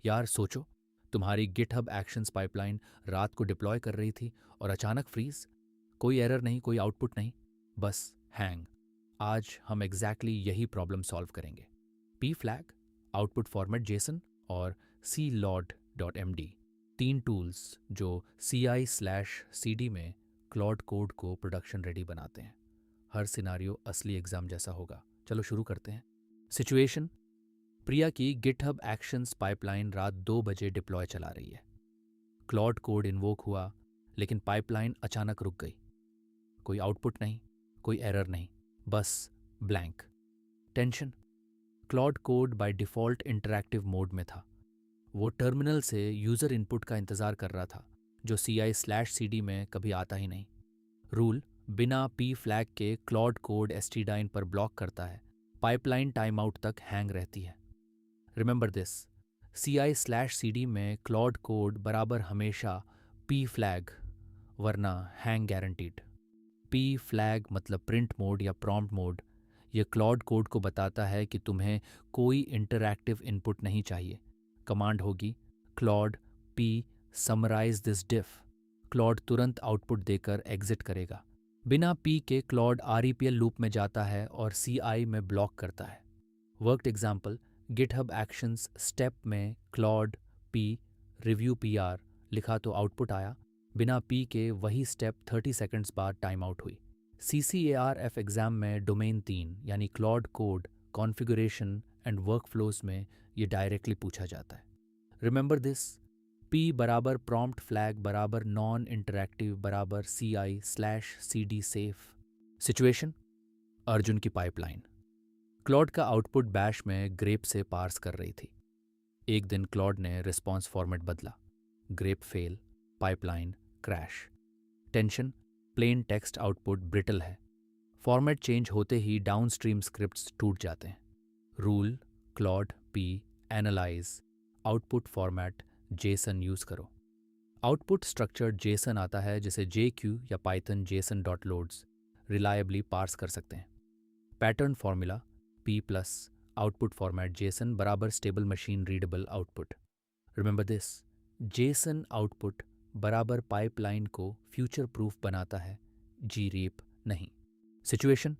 यार सोचो, तुम्हारी गिटहब एक्शंस पाइपलाइन रात को डिप्लॉय कर रही थी और अचानक फ्रीज। कोई एरर नहीं, कोई आउटपुट नहीं, बस हैंग। आज हम यही प्रॉब्लम सॉल्व करेंगे। P flag, output format JSON और सी लॉड डॉट एम डी, तीन टूल्स जो सी आई स्लैश सी डी में क्लॉड कोड को प्रोडक्शन रेडी बनाते हैं। हर सिनारियो असली एग्जाम जैसा होगा। चलो शुरू करते हैं। सिचुएशन: प्रिया की गिटहब एक्शंस पाइपलाइन रात 2 बजे डिप्लॉय चला रही है। क्लॉड कोड इन्वोक हुआ, लेकिन पाइपलाइन अचानक रुक गई। कोई आउटपुट नहीं, कोई एरर नहीं, बस blank. Tension: Claude code by default interactive mode में था। वो टर्मिनल से यूज़र इनपुट का इंतज़ार कर रहा था, जो सी आई स्लैश सी डी में कभी आता ही नहीं। रूल: बिना पी फ्लैग के क्लॉड कोड एस्टीडाइन पर ब्लॉक करता है, पाइपलाइन टाइम आउट तक हैंग रहती है। Remember this, C I slash C D में क्लॉड कोड बराबर हमेशा पी फ्लैग, वरना हैंग गारंटीड। पी फ्लैग मतलब प्रिंट मोड या प्रॉम्प्ट मोड। ये क्लॉड कोड को बताता है कि तुम्हें कोई इंटरैक्टिव इनपुट नहीं चाहिए। कमांड होगी Claude P summarize this diff. Claude तुरंत आउटपुट देकर एग्जिट करेगा। बिना पी के क्लॉड आरईपीएल लूप में जाता है और सी आई में ब्लॉक करता है। Worked example: GitHub actions step में Claude P review P R लिखा तो आउटपुट आया। बिना पी के वही स्टेप 30 सेकंड्स बाद टाइम आउट हुई। CCARF एग्ज़ाम में डोमेन 3 यानी Claude code configuration and workflows में ये डायरेक्टली पूछा जाता है। रिमेंबर दिस, पी बराबर प्रॉम्प्ट फ्लैग बराबर नॉन इंटरैक्टिव बराबर CI slash CD safe. Situation: Arjun की पाइपलाइन क्लॉड का आउटपुट बैश में ग्रेप से पार्स कर रही थी। एक दिन क्लॉड ने रिस्पॉन्स फॉर्मेट बदला, grep fail, pipeline crash. Tension: plain text output brittle है। फॉर्मेट चेंज होते ही डाउनस्ट्रीम स्क्रिप्ट्स टूट जाते हैं। Rule: Claude P analyze output format JSON use करो। आउटपुट स्ट्रक्चर्ड जेसन आता है, जिसे JQ या Python JSON dot loads reliably parse कर सकते हैं। Pattern formula P plus output format JSON बराबर stable machine readable output. Remember this, Jason output बराबर पाइपलाइन को फ्यूचर प्रूफ बनाता है, जी रीप नहीं। सिचुएशन: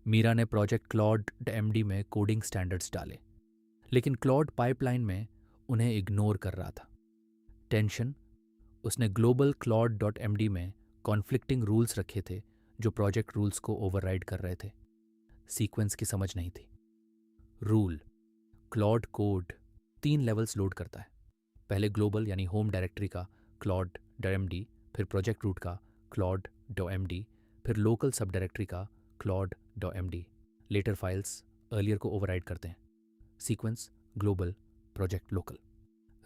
मीरा ने प्रोजेक्ट क्लॉड MD में कोडिंग स्टैंडर्ड्स डाले, लेकिन क्लॉड पाइपलाइन में उन्हें इग्नोर कर रहा था। टेंशन: उसने ग्लोबल क्लॉड डॉट MD में कॉन्फ्लिक्टिंग रूल्स रखे थे, जो प्रोजेक्ट रूल्स को ओवरराइड कर रहे थे। सीक्वेंस की समझ नहीं थी। Rule: Claude code 3 levels load करता है। पहले ग्लोबल यानी होम डायरेक्टरी का क्लॉड MD, फिर प्रोजेक्ट रूट का क्लॉड MD, फिर लोकल सब डायरेक्टरी का Claude MD। Later files earlier को ओवरराइड करते हैं। Sequence: global project local.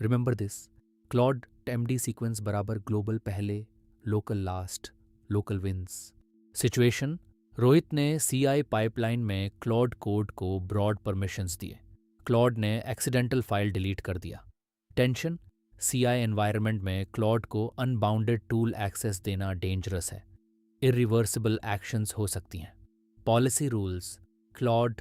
Remember this, Claude MD sequence बराबर ग्लोबल पहले, local last, local wins. Situation: Rohit ने CI पाइपलाइन में क्लॉड कोड को ब्रॉड परमिशंस दिए। क्लॉड ने एक्सीडेंटल फाइल डिलीट कर दिया। टेंशन: CI एनवायरनमेंट में क्लॉड को अनबाउंडेड टूल एक्सेस देना डेंजरस है। इरिवर्सिबल एक्शंस हो सकती हैं। पॉलिसी रूल्स: क्लॉड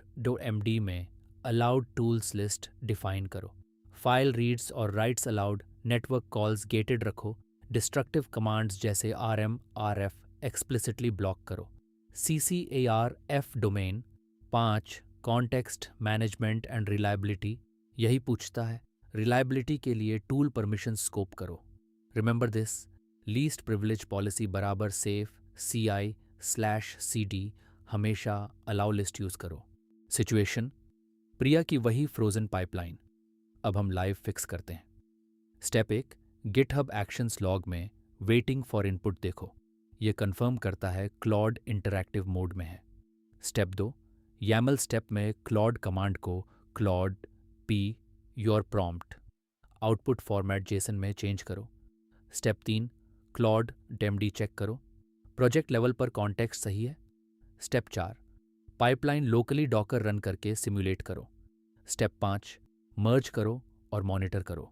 MD में अलाउड टूल्स लिस्ट डिफाइन करो। फाइल रीड्स और rights allowed, network calls gated रखो। डिस्ट्रक्टिव कमांड्स जैसे RM RF एक्सप्लिसिटली ब्लॉक करो। CCARF domain 5 context management and reliability यही पूछता है। रिलायबिलिटी के लिए टूल परमिशन स्कोप करो। Remember this, least privilege policy बराबर सेफ CI स्लैश CD, हमेशा अलाउ लिस्ट यूज़ करो। सिचुएशन: प्रिया की वही फ्रोजन पाइपलाइन। अब हम लाइव फिक्स करते हैं। स्टेप 1, गिटहब एक्शंस लॉग में वेटिंग फॉर इनपुट देखो। ये कंफर्म करता है क्लॉड इंटरैक्टिव मोड में है। स्टेप 2, YAML स्टेप में क्लॉड कमांड को Claude P your prompt output format Jason में चेंज करो। स्टेप 3, क्लॉड MD चेक करो, प्रोजेक्ट लेवल पर कॉन्टेक्स्ट सही है। Step 4, pipeline locally Docker run करके सिमुलेट करो। स्टेप 5, मर्ज करो और मॉनिटर करो।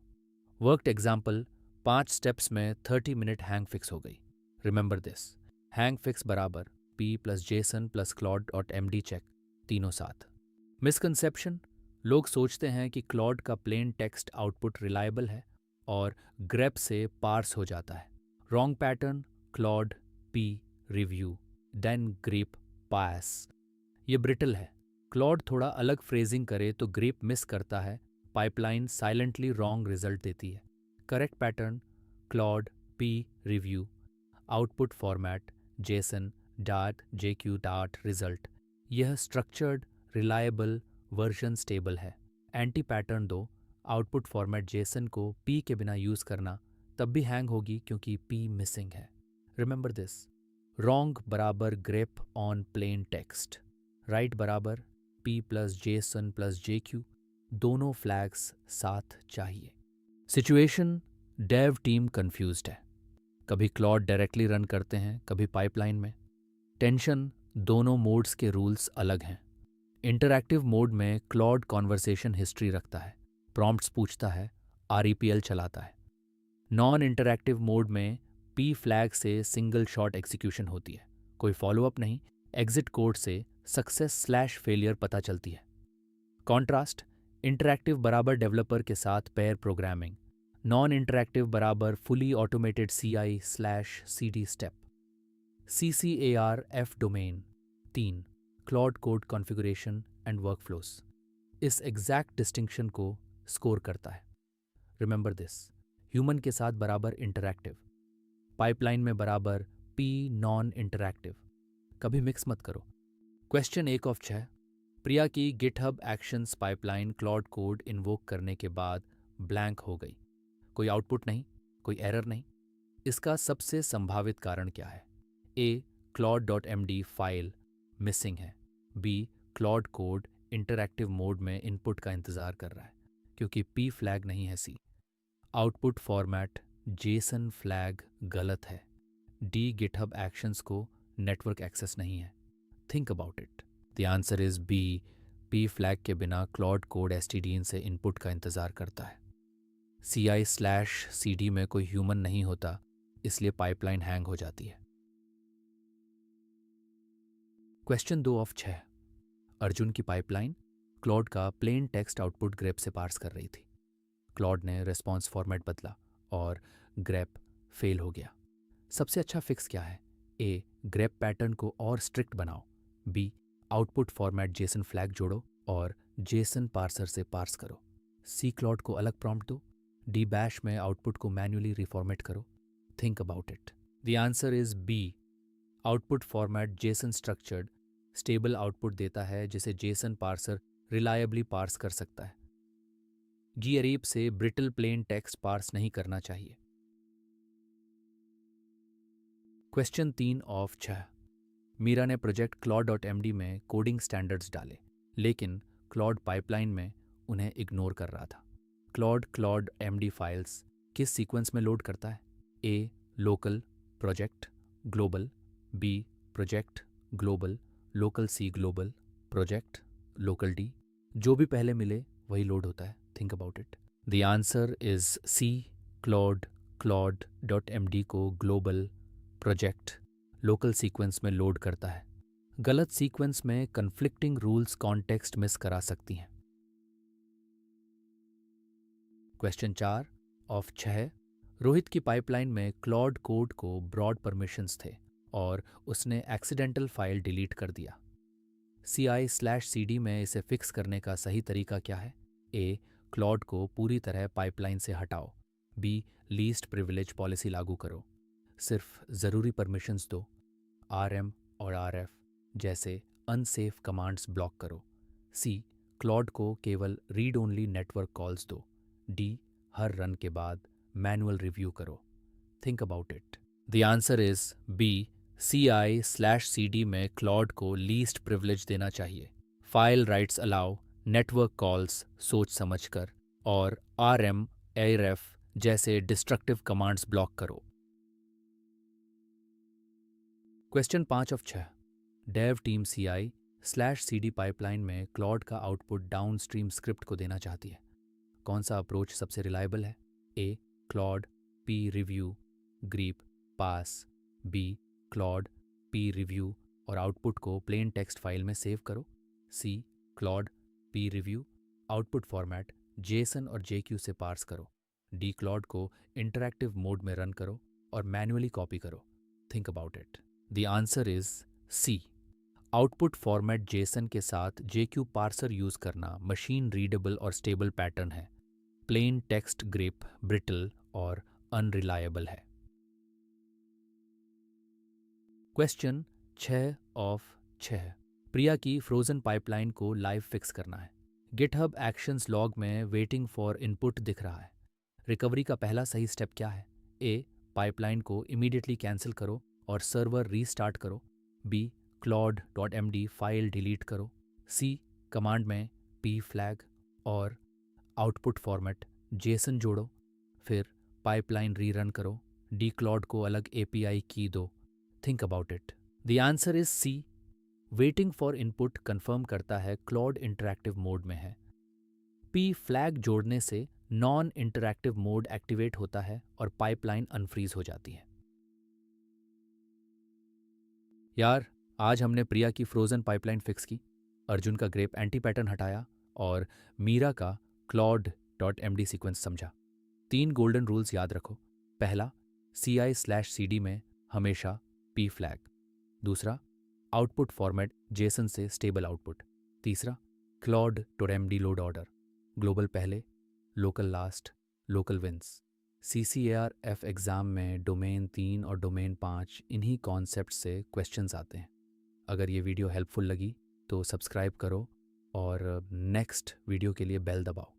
वर्कड एग्जाम्पल: 5 स्टेप्स में 30 मिनट हैंग फिक्स हो गई। रिमेंबर दिस, हैंग फिक्स बराबर P plus JSON plus Claude MD check, तीनों साथ। मिसकंसेप्शन: लोग सोचते हैं कि क्लॉड का प्लेन टेक्स्ट आउटपुट रिलायबल है और ग्रेप से पार्स हो जाता है। Wrong pattern, Claude P review then grep pass. ये ब्रिटल है। क्लॉड थोड़ा अलग फ्रेजिंग करे तो ग्रेप मिस करता है, पाइपलाइन साइलेंटली रॉन्ग रिजल्ट देती है। Correct pattern, Claude P review, output format JSON dot jq dot result. यह स्ट्रक्चर्ड रिलायबल वर्जन स्टेबल है। एंटी पैटर्न दो, आउटपुट फॉर्मेट जेसन को पी के बिना यूज़ करना, तब भी हैंग होगी क्योंकि पी मिसिंग है। रिमेंबर दिस, रॉन्ग बराबर grep on plain text, right बराबर P plus JSON plus jq, दोनों फ्लैग्स साथ चाहिए। सिचुएशन, डेव टीम कंफ्यूज्ड है। कभी क्लॉड डायरेक्टली रन करते हैं, कभी पाइपलाइन में। टेंशन, दोनों मोड्स के रूल्स अलग हैं। इंटरैक्टिव मोड में क्लॉड कॉन्वर्सेशन हिस्ट्री रखता है, प्रॉम्प्ट्स पूछता है, आरईपीएल चलाता है। नॉन इंटरैक्टिव मोड में पी फ्लैग से सिंगल शॉट एग्जीक्यूशन होती है, कोई फॉलोअप नहीं, एग्जिट कोड से सक्सेस स्लैश फेलियर पता चलती है। कॉन्ट्रास्ट, इंटरैक्टिव बराबर डेवलपर के साथ पेयर प्रोग्रामिंग, नॉन इंटरैक्टिव बराबर fully automated CI slash CD step. CCAR F domain 3, Claude code configuration and workflows इस एग्जैक्ट डिस्टिंक्शन को स्कोर करता है। रिमेंबर दिस, ह्यूमन के साथ बराबर इंटरैक्टिव, पाइपलाइन में बराबर पी नॉन इंटरैक्टिव, कभी मिक्स मत करो। क्वेश्चन 1/6, प्रिया की GitHub actions pipeline Claude code invoke करने के बाद ब्लैंक हो गई। कोई आउटपुट नहीं, कोई एरर नहीं। इसका सबसे संभावित कारण क्या है? ए, claude.md फाइल मिसिंग है। B, Claude code interactive mode में इनपुट का इंतज़ार कर रहा है क्योंकि पी फ्लैग नहीं है। C, output format JSON flag गलत है। डी, गिटहब एक्शंस को नेटवर्क एक्सेस नहीं है। Think about it. The answer is B, P flag के बिना क्लॉड कोड एसटीडीन से इनपुट का इंतज़ार करता है। CI स्लैश CD में कोई ह्यूमन नहीं होता, इसलिए पाइपलाइन हैंग हो जाती है। क्वेश्चन 2/6, अर्जुन की पाइपलाइन क्लॉड का प्लेन टेक्स्ट आउटपुट ग्रेप से पार्स कर रही थी। क्लॉड ने रिस्पॉन्स फॉर्मेट बदला और ग्रेप फेल हो गया। सबसे अच्छा फिक्स क्या है? ए, ग्रेप पैटर्न को और स्ट्रिक्ट बनाओ। B, output format JSON flag जोड़ो और जेसन पार्सर से पार्स करो। सी, क्लॉड को अलग प्रॉम्प्ट दो। डी, बैश में आउटपुट को मैन्युअली रिफॉर्मेट करो। Think about it. The answer is B, output format JSON structured stable output देता है जिसे जेसन पार्सर रिलायबली पार्स कर सकता है। गीअरीब से ब्रिटल प्लेन टेक्स्ट पार्स नहीं करना चाहिए। क्वेश्चन 3/6, मीरा ने प्रोजेक्ट claude.md में कोडिंग स्टैंडर्ड्स डाले, लेकिन क्लॉड पाइपलाइन में उन्हें इग्नोर कर रहा था। claude फाइल्स किस सीक्वेंस में लोड करता है? A, local project global, B, project global local C global project local D. जो भी पहले मिले वही लोड होता है। Think about it. The answer is C, claude.md को ग्लोबल प्रोजेक्ट लोकल सीक्वेंस में लोड करता है। गलत सीक्वेंस में कन्फ्लिक्टिंग रूल्स कॉन्टेक्स्ट मिस करा सकती हैं। क्वेश्चन 4/6, रोहित की पाइपलाइन में क्लॉड कोड को ब्रॉड परमिशंस थे और उसने एक्सीडेंटल फाइल डिलीट कर दिया। CI स्लैश CD में इसे फिक्स करने का सही तरीका क्या है? ए, क्लॉड को पूरी तरह पाइपलाइन से हटाओ। बी, लीस्ट प्रिविलेज पॉलिसी लागू करो, सिर्फ ज़रूरी परमिशंस दो। RM और RF जैसे अनसेफ कमांड्स ब्लॉक करो। सी, क्लॉड को केवल रीड ओनली नेटवर्क कॉल्स दो। डी, हर रन के बाद मैनुअल रिव्यू करो। Think about it. The answer is B, CI slash CD में क्लॉड को लीस्ट प्रिविलेज देना चाहिए। File writes allow, network calls सोच समझकर और RM ARF जैसे डिस्ट्रक्टिव कमांड्स ब्लॉक करो। Question 5/6, dev team CI slash CD pipeline में क्लॉड का आउटपुट डाउनस्ट्रीम स्क्रिप्ट को देना चाहती है। कौन सा अप्रोच सबसे रिलायबल है? A, Claude P review grep pass. B, Claude P review और आउटपुट को प्लेन टेक्स्ट फाइल में सेव करो। C, Claude P review output format JSON और जेक्यू से पार्स करो, डीक्लॉड को इंटरैक्टिव मोड में रन करो और मैन्युअली कॉपी करो। Think about it. The answer is C. Output format JSON के साथ जेक्यू पार्सर यूज करना मशीन रीडेबल और स्टेबल पैटर्न है। प्लेन टेक्स्ट ग्रिप ब्रिटल और अनरिलायबल है। Question 6 of 6। प्रिया की फ्रोजन पाइपलाइन को लाइव फिक्स करना है। गिटहब एक्शंस लॉग में वेटिंग फॉर इनपुट दिख रहा है। रिकवरी का पहला सही स्टेप क्या है? ए, पाइपलाइन को इमीडिएटली कैंसिल करो और सर्वर रीस्टार्ट करो। बी, claude.md फाइल डिलीट करो। सी, कमांड में p फ्लैग और आउटपुट फॉर्मेट जेसन जोड़ो। फिर पाइपलाइन रीरन करो, डीक्लॉड को अलग एपीआई की दो। Think about it. The answer is C. Waiting for input confirm करता है क्लॉड इंटरैक्टिव मोड में है। पी फ्लैग जोड़ने से नॉन इंटरैक्टिव मोड एक्टिवेट होता है और पाइपलाइन अनफ्रीज हो जाती है। यार, आज हमने प्रिया की फ्रोजन पाइपलाइन फिक्स की, अर्जुन का ग्रेप एंटी पैटर्न हटाया और मीरा का claude.md सीक्वेंस समझा। 3 गोल्डन रूल्स याद रखो। पहला, CI/CD में हमेशा p फ्लैग। दूसरा, आउटपुट फॉर्मेट जेसन से स्टेबल आउटपुट। तीसरा, claude.md लोड ऑर्डर, ग्लोबल पहले, local last, local wins. CCAR-F exam में डोमेन 3 और डोमेन 5 इन्हीं कॉन्सेप्ट से क्वेश्चंस आते हैं। अगर ये वीडियो हेल्पफुल लगी तो सब्सक्राइब करो और नेक्स्ट वीडियो के लिए बेल दबाओ।